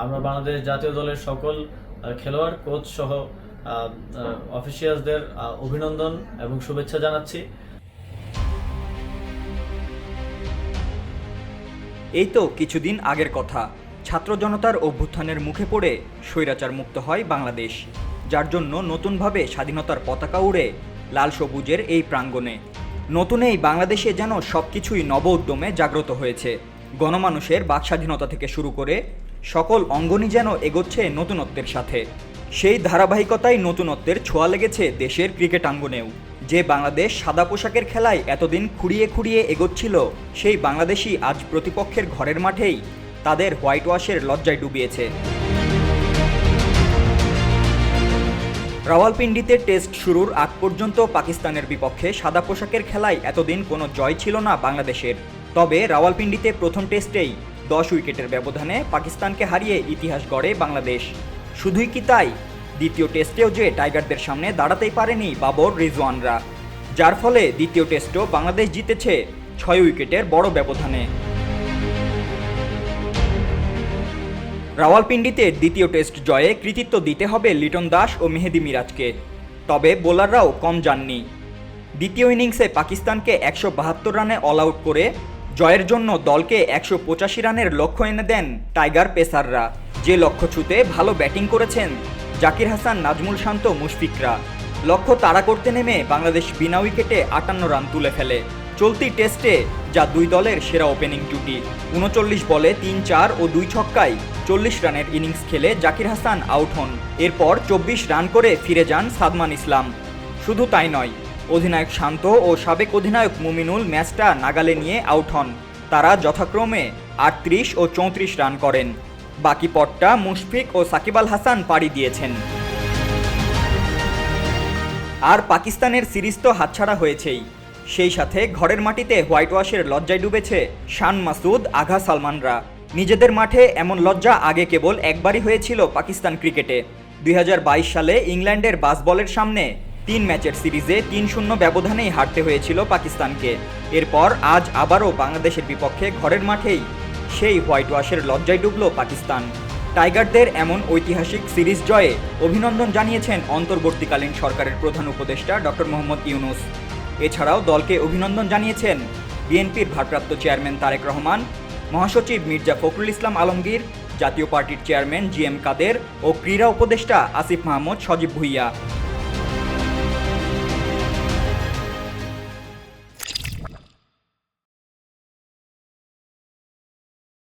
আমরা বাংলাদেশ জাতীয় দলের সকল খেলোয়াড়, কোচ সহ অফিসিয়ালসদের অভিনন্দন এবং শুভেচ্ছা জানাচ্ছি। এই তো কিছুদিন আগের কথা, ছাত্র জনতার অভ্যুত্থানের মুখে পড়ে স্বৈরাচার মুক্ত হয় বাংলাদেশ, যার জন্য নতুনভাবে স্বাধীনতার পতাকা উড়ে লাল সবুজের এই প্রাঙ্গণে। নতুন এই বাংলাদেশে যেন সবকিছুই নব উদ্যমে জাগ্রত হয়েছে। গণমানুষের বাকস্বাধীনতা থেকে শুরু করে সকল অঙ্গনই যেন এগোচ্ছে নতুনত্বের সাথে। সেই ধারাবাহিকতায় নতুনত্বের ছোঁয়া লেগেছে দেশের ক্রিকেট আঙ্গনেও। যে বাংলাদেশ সাদা পোশাকের খেলায় এতদিন খুঁড়িয়ে খুঁড়িয়ে এগোচ্ছিল, সেই বাংলাদেশই আজ প্রতিপক্ষের ঘরের মাঠেই তাদের হোয়াইট ওয়াশের লজ্জায় ডুবিয়েছে। রাওয়ালপিন্ডিতে টেস্ট শুরুর আগ পর্যন্ত পাকিস্তানের বিপক্ষে সাদা পোশাকের খেলায় এতদিন কোনো জয় ছিল না বাংলাদেশের। তবে রাওয়ালপিন্ডিতে প্রথম টেস্টেই 10 উইকেটের ব্যবধানে পাকিস্তানকে হারিয়ে ইতিহাস গড়ে বাংলাদেশ। শুধুই কি তাই, দ্বিতীয় টেস্টেও যে টাইগারদের সামনে দাঁড়াতেই পারেনি বাবর রিজওয়ানরা, যার ফলে দ্বিতীয় টেস্টও বাংলাদেশ জিতেছে 6 উইকেটের বড় ব্যবধানে। রাওয়ালপিন্ডিতে দ্বিতীয় টেস্ট জয়ে কৃতিত্ব দিতে হবে লিটন দাস ও মেহেদী মিরাজকে। তবে বোলাররাও কম যাননি। দ্বিতীয় ইনিংসে পাকিস্তানকে 172 রানে অল আউট করে জয়ের জন্য দলকে 185 রানের লক্ষ্য এনে দেন টাইগার পেসাররা। যে লক্ষ্য ছুঁতে ভালো ব্যাটিং করেছেন জাকির হাসান, নাজমুল শান্ত, মুশফিকরা। লক্ষ্য তাড়া করতে নেমে বাংলাদেশ বিনা উইকেটে 58 রান তুলে ফেলে। চলতি টেস্টে যা দুই দলের সেরা ওপেনিং জুটি। 39 বলে 3 4 ও 2 ছক্কায় 40 রানের ইনিংস খেলে জাকির হাসান আউট হন। এরপর 24 রান করে ফিরে যান সাদমান ইসলাম। শুধু তাই নয়, অধিনায়ক শান্ত ও সাবেক অধিনায়ক মুমিনুল ম্যাচটা নাগালে নিয়ে আউট হন। তারা যথাক্রমে 38 ও 34 রান করেন। বাকি পটটা মুশফিক ও সাকিব আল হাসান পাড়ি দিয়েছেন। আর পাকিস্তানের সিরিজ তো হাতছাড়া হয়েছেই, সেই সাথে ঘরের মাটিতে হোয়াইট ওয়াশের লজ্জায় ডুবেছে শান মাসুদ, আঘা সালমানরা। নিজেদের মাঠে এমন লজ্জা আগে কেবল একবারই হয়েছিল পাকিস্তান ক্রিকেটে। 2022 সালে ইংল্যান্ডের বাসবলের সামনে 3 ম্যাচের সিরিজে 3-0 ব্যবধানেই হারতে হয়েছিল পাকিস্তানকে। এরপর আজ আবারও বাংলাদেশের বিপক্ষে ঘরের মাঠেই সেই হোয়াইট ওয়াশের লজ্জায় ডুবল পাকিস্তান। টাইগারদের এমন ঐতিহাসিক সিরিজ জয়ে অভিনন্দন জানিয়েছেন অন্তর্বর্তীকালীন সরকারের প্রধান উপদেষ্টা ডক্টর মোহাম্মদ ইউনুস। এছাড়াও দলকে অভিনন্দন জানিয়েছেন বিএনপির ভারপ্রাপ্ত চেয়ারম্যান তারেক রহমান, মহাসচিব মির্জা ফখরুল ইসলাম আলমগীর, জাতীয় পার্টির চেয়ারম্যান GM কাদের ও ক্রীড়া উপদেষ্টা আসিফ মাহমুদ সজীব ভুইয়া।